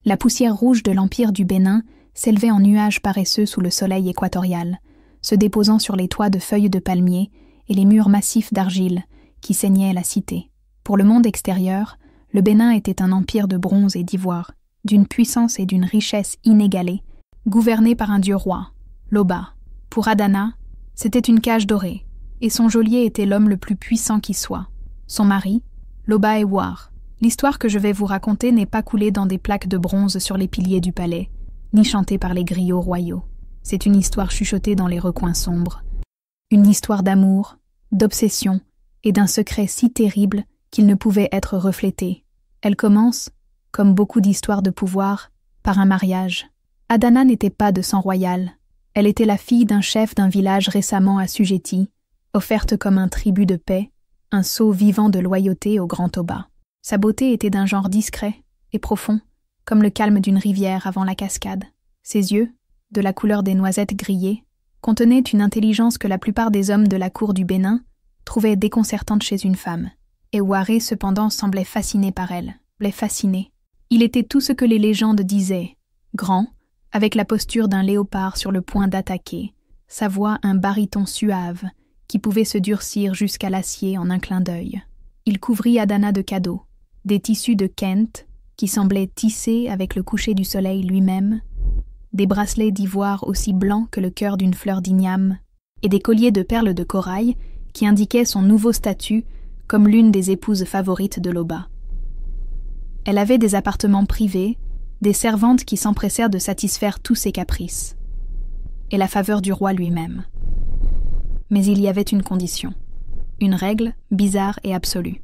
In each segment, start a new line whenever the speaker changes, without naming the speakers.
La poussière rouge de l'empire du Bénin s'élevait en nuages paresseux sous le soleil équatorial, se déposant sur les toits de feuilles de palmier et les murs massifs d'argile qui ceignaient la cité. Pour le monde extérieur, le Bénin était un empire de bronze et d'ivoire, d'une puissance et d'une richesse inégalées, gouverné par un dieu roi, Loba. Pour Adana, c'était une cage dorée, et son geôlier était l'homme le plus puissant qui soit. Son mari, Loba Ewar. L'histoire que je vais vous raconter n'est pas coulée dans des plaques de bronze sur les piliers du palais, ni chantée par les griots royaux. C'est une histoire chuchotée dans les recoins sombres. Une histoire d'amour, d'obsession et d'un secret si terrible qu'il ne pouvait être reflété. Elle commence, comme beaucoup d'histoires de pouvoir, par un mariage. Adana n'était pas de sang royal. Elle était la fille d'un chef d'un village récemment assujetti, offerte comme un tribut de paix, un sceau vivant de loyauté au Grand Toba. Sa beauté était d'un genre discret et profond, comme le calme d'une rivière avant la cascade. Ses yeux, de la couleur des noisettes grillées, contenaient une intelligence que la plupart des hommes de la cour du Bénin trouvaient déconcertante chez une femme. Et Ouaré, cependant, semblait fasciné par elle, les fasciné. Il était tout ce que les légendes disaient, grand, avec la posture d'un léopard sur le point d'attaquer, sa voix un baryton suave, qui pouvait se durcir jusqu'à l'acier en un clin d'œil. Il couvrit Adana de cadeaux, des tissus de Kent, qui semblaient tissés avec le coucher du soleil lui-même, des bracelets d'ivoire aussi blancs que le cœur d'une fleur d'igname, et des colliers de perles de corail qui indiquaient son nouveau statut comme l'une des épouses favorites de Loba. Elle avait des appartements privés, des servantes qui s'empressèrent de satisfaire tous ses caprices, et la faveur du roi lui-même. Mais il y avait une condition, une règle bizarre et absolue.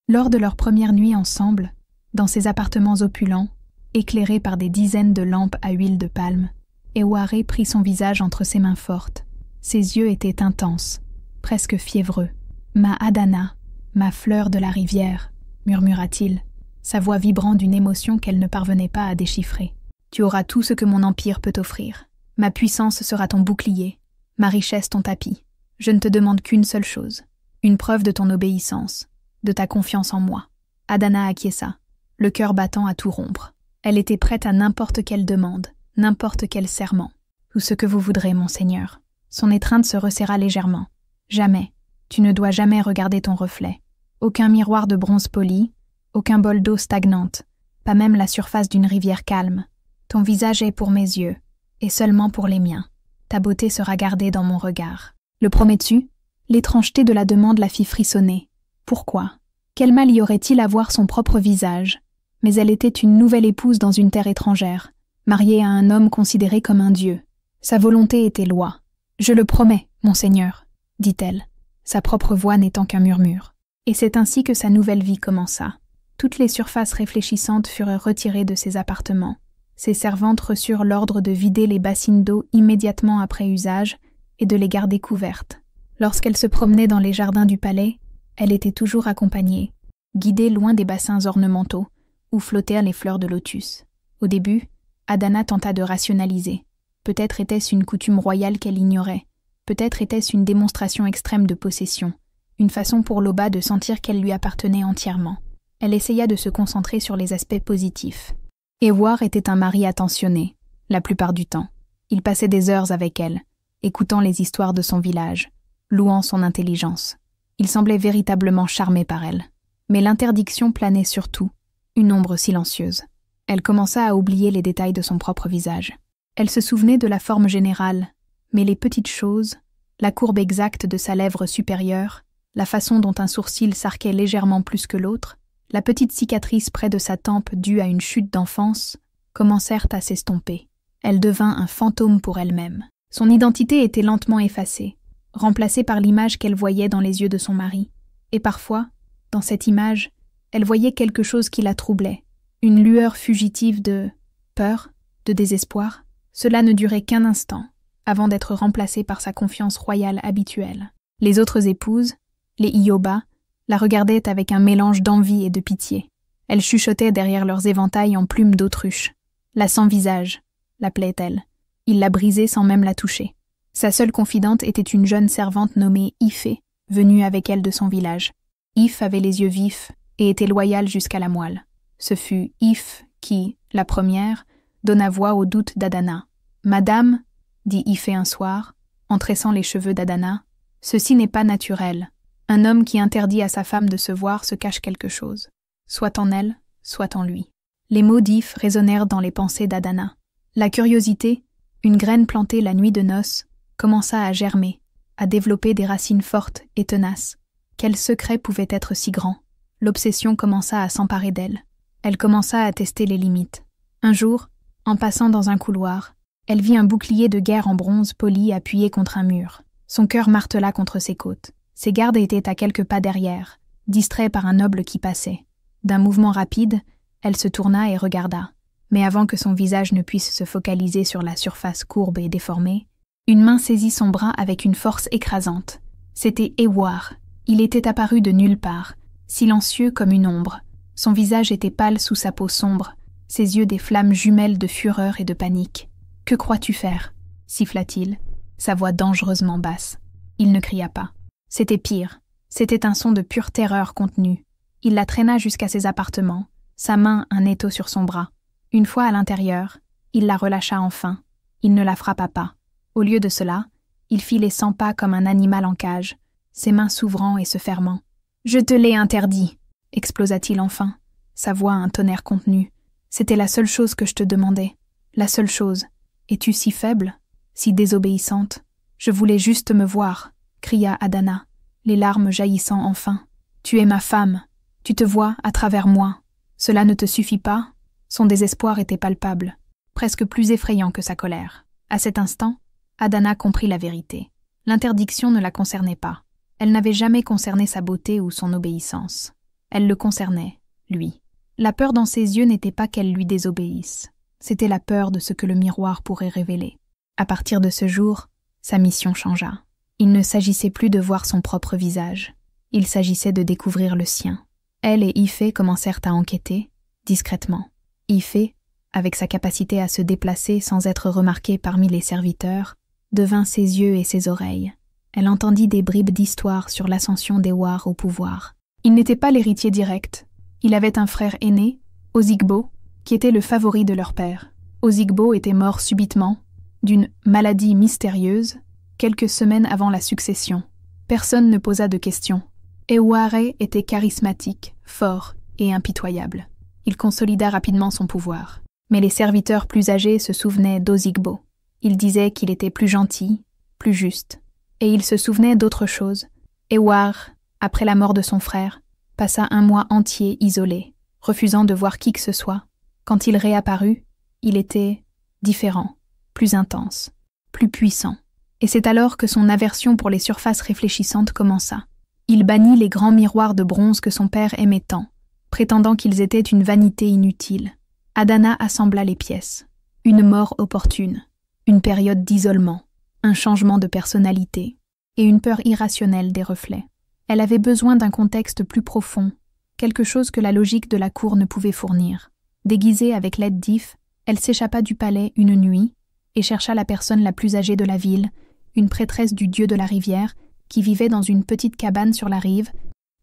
Lors de leur première nuit ensemble, dans ces appartements opulents, éclairés par des dizaines de lampes à huile de palme, Eware prit son visage entre ses mains fortes. Ses yeux étaient intenses, presque fiévreux. « Ma Adana, ma fleur de la rivière », murmura-t-il, sa voix vibrant d'une émotion qu'elle ne parvenait pas à déchiffrer. « Tu auras tout ce que mon empire peut offrir. Ma puissance sera ton bouclier, ma richesse ton tapis. Je ne te demande qu'une seule chose, une preuve de ton obéissance, de ta confiance en moi. » Adana acquiesça, le cœur battant à tout rompre. Elle était prête à n'importe quelle demande, n'importe quel serment. « Tout ce que vous voudrez, mon seigneur. » Son étreinte se resserra légèrement. « Jamais, tu ne dois jamais regarder ton reflet. Aucun miroir de bronze poli, aucun bol d'eau stagnante, pas même la surface d'une rivière calme. Ton visage est pour mes yeux, et seulement pour les miens. Ta beauté sera gardée dans mon regard. » Le promets-tu ? L'étrangeté de la demande la fit frissonner. Pourquoi ? Quel mal y aurait-il à voir son propre visage ? Mais elle était une nouvelle épouse dans une terre étrangère, mariée à un homme considéré comme un dieu. Sa volonté était loi. « Je le promets, mon seigneur, » dit-elle, sa propre voix n'étant qu'un murmure. Et c'est ainsi que sa nouvelle vie commença. Toutes les surfaces réfléchissantes furent retirées de ses appartements. Ses servantes reçurent l'ordre de vider les bassines d'eau immédiatement après usage et de les garder couvertes. Lorsqu'elle se promenait dans les jardins du palais, elle était toujours accompagnée, guidée loin des bassins ornementaux, où flottaient les fleurs de lotus. Au début, Adana tenta de rationaliser. Peut-être était-ce une coutume royale qu'elle ignorait. Peut-être était-ce une démonstration extrême de possession, une façon pour Loba de sentir qu'elle lui appartenait entièrement. Elle essaya de se concentrer sur les aspects positifs. Ewar était un mari attentionné, la plupart du temps. Il passait des heures avec elle, écoutant les histoires de son village, louant son intelligence. Il semblait véritablement charmé par elle. Mais l'interdiction planait sur tout, une ombre silencieuse. Elle commença à oublier les détails de son propre visage. Elle se souvenait de la forme générale, mais les petites choses, la courbe exacte de sa lèvre supérieure, la façon dont un sourcil s'arquait légèrement plus que l'autre, la petite cicatrice près de sa tempe due à une chute d'enfance, commencèrent à s'estomper. Elle devint un fantôme pour elle-même. Son identité était lentement effacée, remplacée par l'image qu'elle voyait dans les yeux de son mari. Et parfois, dans cette image, elle voyait quelque chose qui la troublait, une lueur fugitive de peur, de désespoir. Cela ne durait qu'un instant, avant d'être remplacé par sa confiance royale habituelle. Les autres épouses, les Ioba, la regardaient avec un mélange d'envie et de pitié. Elles chuchotaient derrière leurs éventails en plumes d'autruche. La sans-visage, l'appelait-elle. Il la brisait sans même la toucher. Sa seule confidente était une jeune servante nommée Ifé, venue avec elle de son village. If avait les yeux vifs et était loyale jusqu'à la moelle. Ce fut If qui, la première, donna voix au doute d'Adana. « Madame, dit Ifé un soir, en tressant les cheveux d'Adana, ceci n'est pas naturel. Un homme qui interdit à sa femme de se voir se cache quelque chose, soit en elle, soit en lui. » Les mots d'If résonnèrent dans les pensées d'Adana. La curiosité, une graine plantée la nuit de noces, commença à germer, à développer des racines fortes et tenaces. Quel secret pouvait être si grand? L'obsession commença à s'emparer d'elle. Elle commença à tester les limites. Un jour, en passant dans un couloir, elle vit un bouclier de guerre en bronze poli appuyé contre un mur. Son cœur martela contre ses côtes. Ses gardes étaient à quelques pas derrière, distraits par un noble qui passait. D'un mouvement rapide, elle se tourna et regarda. Mais avant que son visage ne puisse se focaliser sur la surface courbe et déformée, une main saisit son bras avec une force écrasante. C'était Ewar. Il était apparu de nulle part, silencieux comme une ombre. Son visage était pâle sous sa peau sombre, ses yeux des flammes jumelles de fureur et de panique. « Que crois-tu faire » siffla-t-il, sa voix dangereusement basse. Il ne cria pas. C'était pire. C'était un son de pure terreur contenue. Il la traîna jusqu'à ses appartements, sa main un étau sur son bras. Une fois à l'intérieur, il la relâcha enfin. Il ne la frappa pas. Au lieu de cela, il fit les 100 pas comme un animal en cage, ses mains s'ouvrant et se fermant. « Je te l'ai interdit !» explosa-t-il enfin, sa voix un tonnerre contenu. « C'était la seule chose que je te demandais. La seule chose. Es-tu si faible, si désobéissante? Je voulais juste me voir, » cria Adana, les larmes jaillissant enfin. « Tu es ma femme. Tu te vois à travers moi. Cela ne te suffit pas ?» Son désespoir était palpable, presque plus effrayant que sa colère. À cet instant, Adana comprit la vérité. L'interdiction ne la concernait pas. Elle n'avait jamais concerné sa beauté ou son obéissance. Elle le concernait, lui. La peur dans ses yeux n'était pas qu'elle lui désobéisse. C'était la peur de ce que le miroir pourrait révéler. À partir de ce jour, sa mission changea. Il ne s'agissait plus de voir son propre visage. Il s'agissait de découvrir le sien. Elle et Ifé commencèrent à enquêter, discrètement. Ifé, avec sa capacité à se déplacer sans être remarquée parmi les serviteurs, devint ses yeux et ses oreilles. Elle entendit des bribes d'histoire sur l'ascension d'Ewar au pouvoir. Il n'était pas l'héritier direct. Il avait un frère aîné, Ozigbo, qui était le favori de leur père. Ozigbo était mort subitement, d'une maladie mystérieuse, quelques semaines avant la succession. Personne ne posa de questions. Eware était charismatique, fort et impitoyable. Il consolida rapidement son pouvoir. Mais les serviteurs plus âgés se souvenaient d'Ozigbo. Ils disaient qu'il était plus gentil, plus juste. Et ils se souvenaient d'autre chose. Ewar, après la mort de son frère, passa un mois entier isolé, refusant de voir qui que ce soit. Quand il réapparut, il était différent, plus intense, plus puissant. Et c'est alors que son aversion pour les surfaces réfléchissantes commença. Il bannit les grands miroirs de bronze que son père aimait tant, prétendant qu'ils étaient une vanité inutile. Adana assembla les pièces. Une mort opportune, une période d'isolement, un changement de personnalité et une peur irrationnelle des reflets. Elle avait besoin d'un contexte plus profond, quelque chose que la logique de la cour ne pouvait fournir. Déguisée avec l'aide d'If, elle s'échappa du palais une nuit et chercha la personne la plus âgée de la ville, une prêtresse du dieu de la rivière, qui vivait dans une petite cabane sur la rive,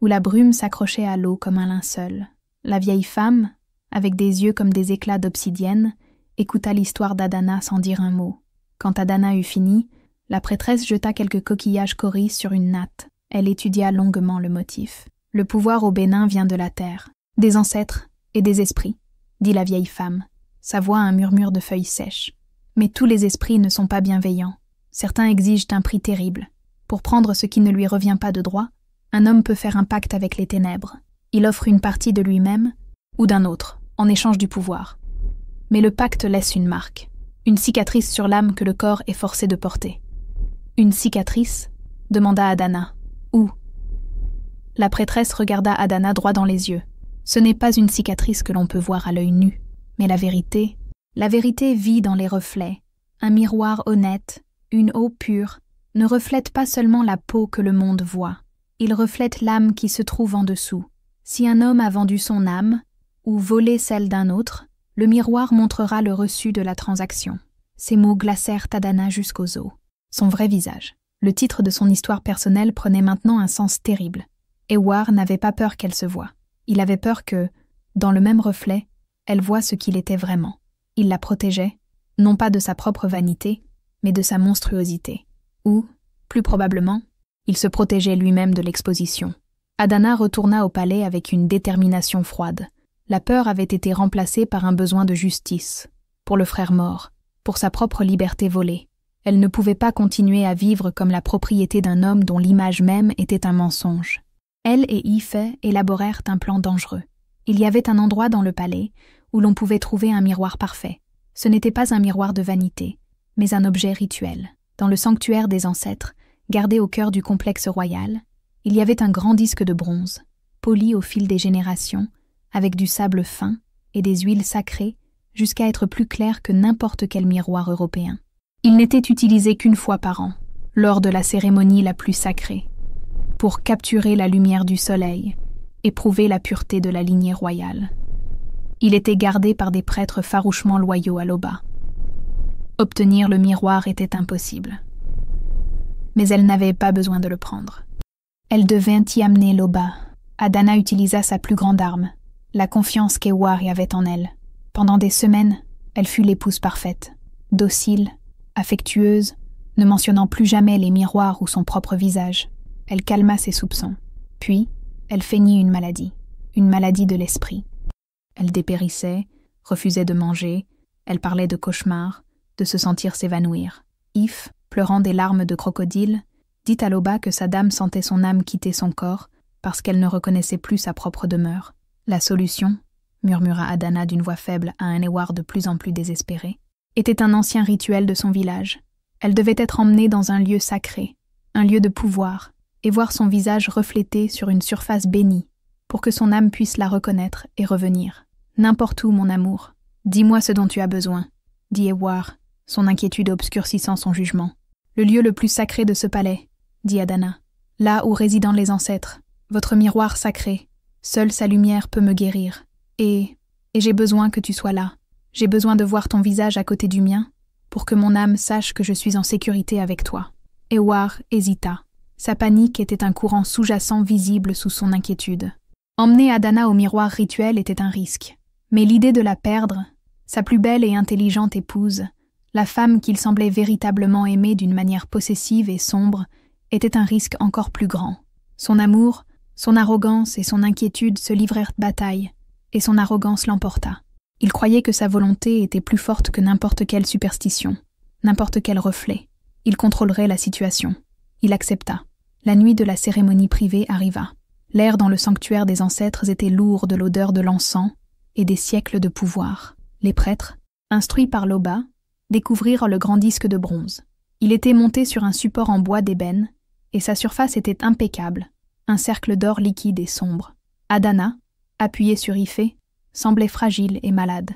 où la brume s'accrochait à l'eau comme un linceul. La vieille femme, avec des yeux comme des éclats d'obsidienne, écouta l'histoire d'Adana sans dire un mot. Quand Adana eut fini, la prêtresse jeta quelques coquillages coris sur une natte. Elle étudia longuement le motif. « Le pouvoir au Bénin vient de la terre, des ancêtres et des esprits, » dit la vieille femme, sa voix un murmure de feuilles sèches. « Mais tous les esprits ne sont pas bienveillants. Certains exigent un prix terrible. Pour prendre ce qui ne lui revient pas de droit, un homme peut faire un pacte avec les ténèbres. Il offre une partie de lui-même ou d'un autre, en échange du pouvoir. Mais le pacte laisse une marque, une cicatrice sur l'âme que le corps est forcé de porter. »« Une cicatrice ?» demanda Adana. « Où ?» La prêtresse regarda Adana droit dans les yeux. Ce n'est pas une cicatrice que l'on peut voir à l'œil nu, mais la vérité vit dans les reflets. Un miroir honnête, une eau pure, ne reflète pas seulement la peau que le monde voit. Il reflète l'âme qui se trouve en dessous. Si un homme a vendu son âme, ou volé celle d'un autre, le miroir montrera le reçu de la transaction. Ces mots glacèrent Adana jusqu'aux os. Son vrai visage. Le titre de son histoire personnelle prenait maintenant un sens terrible. Ewar n'avait pas peur qu'elle se voie. Il avait peur que, dans le même reflet, Elle voit ce qu'il était vraiment. Il la protégeait, non pas de sa propre vanité, mais de sa monstruosité. Ou, plus probablement, il se protégeait lui-même de l'exposition. Adana retourna au palais avec une détermination froide. La peur avait été remplacée par un besoin de justice, pour le frère mort, pour sa propre liberté volée. Elle ne pouvait pas continuer à vivre comme la propriété d'un homme dont l'image même était un mensonge. Elle et Ife élaborèrent un plan dangereux. Il y avait un endroit dans le palais où l'on pouvait trouver un miroir parfait. Ce n'était pas un miroir de vanité, mais un objet rituel. Dans le sanctuaire des ancêtres, gardé au cœur du complexe royal, il y avait un grand disque de bronze, poli au fil des générations, avec du sable fin et des huiles sacrées, jusqu'à être plus clair que n'importe quel miroir européen. Il n'était utilisé qu'une fois par an, lors de la cérémonie la plus sacrée, pour capturer la lumière du soleil et prouver la pureté de la lignée royale. Il était gardé par des prêtres farouchement loyaux à Loba. Obtenir le miroir était impossible. Mais elle n'avait pas besoin de le prendre. Elle devait y amener Loba. Adana utilisa sa plus grande arme, la confiance qu'Ewar y avait en elle. Pendant des semaines, elle fut l'épouse parfaite, docile, affectueuse, ne mentionnant plus jamais les miroirs ou son propre visage. Elle calma ses soupçons. Puis, elle feignit une maladie de l'esprit. Elle dépérissait, refusait de manger, elle parlait de cauchemars, de se sentir s'évanouir. If, pleurant des larmes de crocodile, dit à Loba que sa dame sentait son âme quitter son corps parce qu'elle ne reconnaissait plus sa propre demeure. La solution, murmura Adana d'une voix faible à un Ewar de plus en plus désespéré, était un ancien rituel de son village. Elle devait être emmenée dans un lieu sacré, un lieu de pouvoir, et voir son visage reflété sur une surface bénie, pour que son âme puisse la reconnaître et revenir. « N'importe où, mon amour. Dis-moi ce dont tu as besoin, » dit Ewar, son inquiétude obscurcissant son jugement. « Le lieu le plus sacré de ce palais, » dit Adana. « Là où résident les ancêtres, votre miroir sacré. Seule sa lumière peut me guérir. Et j'ai besoin que tu sois là. J'ai besoin de voir ton visage à côté du mien, pour que mon âme sache que je suis en sécurité avec toi. » Ewar hésita. Sa panique était un courant sous-jacent visible sous son inquiétude. Emmener Adana au miroir rituel était un risque. Mais l'idée de la perdre, sa plus belle et intelligente épouse, la femme qu'il semblait véritablement aimer d'une manière possessive et sombre, était un risque encore plus grand. Son amour, son arrogance et son inquiétude se livrèrent bataille, et son arrogance l'emporta. Il croyait que sa volonté était plus forte que n'importe quelle superstition, n'importe quel reflet. Il contrôlerait la situation. Il accepta. La nuit de la cérémonie privée arriva. L'air dans le sanctuaire des ancêtres était lourd de l'odeur de l'encens et des siècles de pouvoir. Les prêtres, instruits par Loba, découvrirent le grand disque de bronze. Il était monté sur un support en bois d'ébène, et sa surface était impeccable, un cercle d'or liquide et sombre. Adana, appuyé sur Ife, semblait fragile et malade.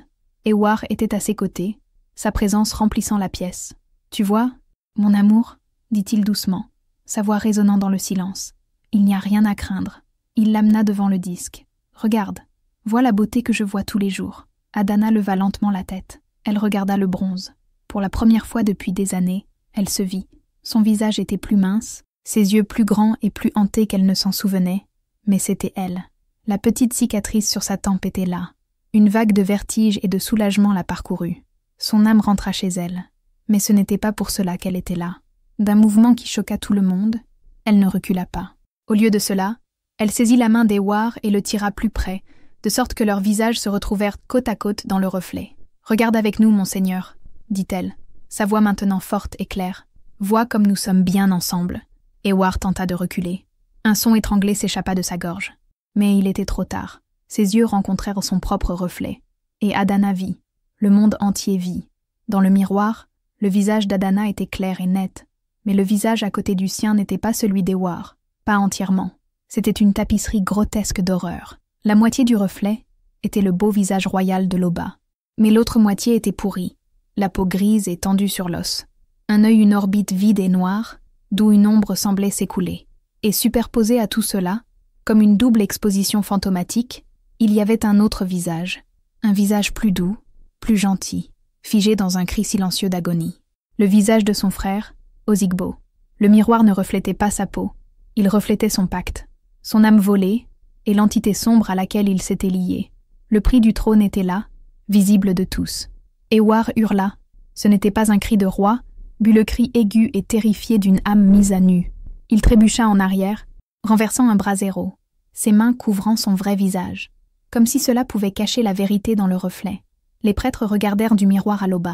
Ewar était à ses côtés, sa présence remplissant la pièce. « Tu vois, mon amour » dit-il doucement, sa voix résonnant dans le silence. « Il n'y a rien à craindre. » Il l'amena devant le disque. « Regarde, vois la beauté que je vois tous les jours. » Adana leva lentement la tête. Elle regarda le bronze. Pour la première fois depuis des années, elle se vit. Son visage était plus mince, ses yeux plus grands et plus hantés qu'elle ne s'en souvenait, mais c'était elle. La petite cicatrice sur sa tempe était là. Une vague de vertige et de soulagement la parcourut. Son âme rentra chez elle. Mais ce n'était pas pour cela qu'elle était là. D'un mouvement qui choqua tout le monde, elle ne recula pas. Au lieu de cela, elle saisit la main d'Ewar et le tira plus près, de sorte que leurs visages se retrouvèrent côte à côte dans le reflet. « Regarde avec nous, mon Seigneur, » dit-elle, sa voix maintenant forte et claire. « Vois comme nous sommes bien ensemble. » Ewar tenta de reculer. Un son étranglé s'échappa de sa gorge. Mais il était trop tard. Ses yeux rencontrèrent son propre reflet. Et Adana vit. Le monde entier vit. Dans le miroir, le visage d'Adana était clair et net, mais le visage à côté du sien n'était pas celui d'Ewar, pas entièrement. C'était une tapisserie grotesque d'horreur. La moitié du reflet était le beau visage royal de Loba, mais l'autre moitié était pourrie, la peau grise et tendue sur l'os. Un œil, une orbite vide et noire, d'où une ombre semblait s'écouler. Et superposé à tout cela, comme une double exposition fantomatique, il y avait un autre visage, un visage plus doux, plus gentil, figé dans un cri silencieux d'agonie. Le visage de son frère, Ozigbo. Le miroir ne reflétait pas sa peau, il reflétait son pacte, son âme volée et l'entité sombre à laquelle il s'était lié. Le prix du trône était là, visible de tous. Ewar hurla. Ce n'était pas un cri de roi, but le cri aigu et terrifié d'une âme mise à nu. Il trébucha en arrière, renversant un brasero, ses mains couvrant son vrai visage, comme si cela pouvait cacher la vérité dans le reflet. Les prêtres regardèrent du miroir à l'aube,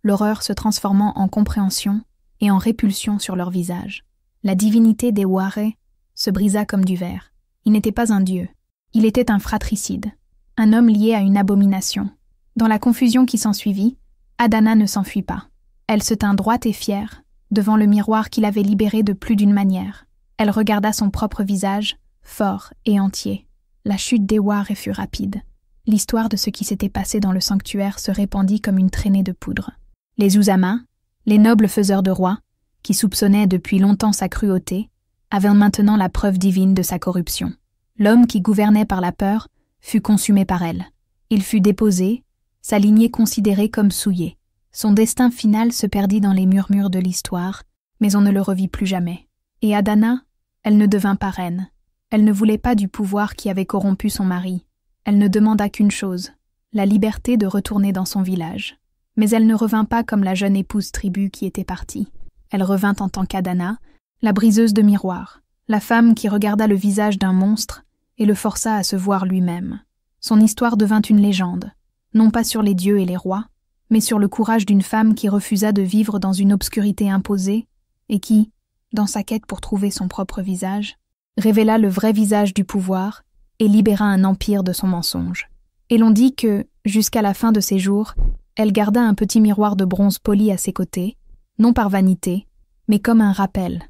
l'horreur se transformant en compréhension et en répulsion sur leur visage. La divinité d'Eware se brisa comme du verre. Il n'était pas un dieu, il était un fratricide, un homme lié à une abomination. Dans la confusion qui s'ensuivit, Adana ne s'enfuit pas. Elle se tint droite et fière, devant le miroir qui l'avait libérée de plus d'une manière. Elle regarda son propre visage, fort et entier. La chute d'Eware fut rapide. L'histoire de ce qui s'était passé dans le sanctuaire se répandit comme une traînée de poudre. Les Uzama, les nobles faiseurs de rois, qui soupçonnaient depuis longtemps sa cruauté, avaient maintenant la preuve divine de sa corruption. L'homme qui gouvernait par la peur fut consumé par elle. Il fut déposé, sa lignée considérée comme souillée. Son destin final se perdit dans les murmures de l'histoire, mais on ne le revit plus jamais. Et Adana, elle ne devint pas reine. Elle ne voulait pas du pouvoir qui avait corrompu son mari. Elle ne demanda qu'une chose, la liberté de retourner dans son village. Mais elle ne revint pas comme la jeune épouse tribu qui était partie. Elle revint en tant qu'Adana, la briseuse de miroirs, la femme qui regarda le visage d'un monstre et le força à se voir lui-même. Son histoire devint une légende, non pas sur les dieux et les rois, mais sur le courage d'une femme qui refusa de vivre dans une obscurité imposée et qui, dans sa quête pour trouver son propre visage, révéla le vrai visage du pouvoir et libéra un empire de son mensonge. Et l'on dit que, jusqu'à la fin de ses jours, elle garda un petit miroir de bronze poli à ses côtés, non par vanité, mais comme un rappel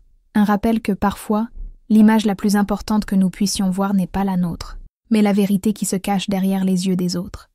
que parfois, l'image la plus importante que nous puissions voir n'est pas la nôtre, mais la vérité qui se cache derrière les yeux des autres.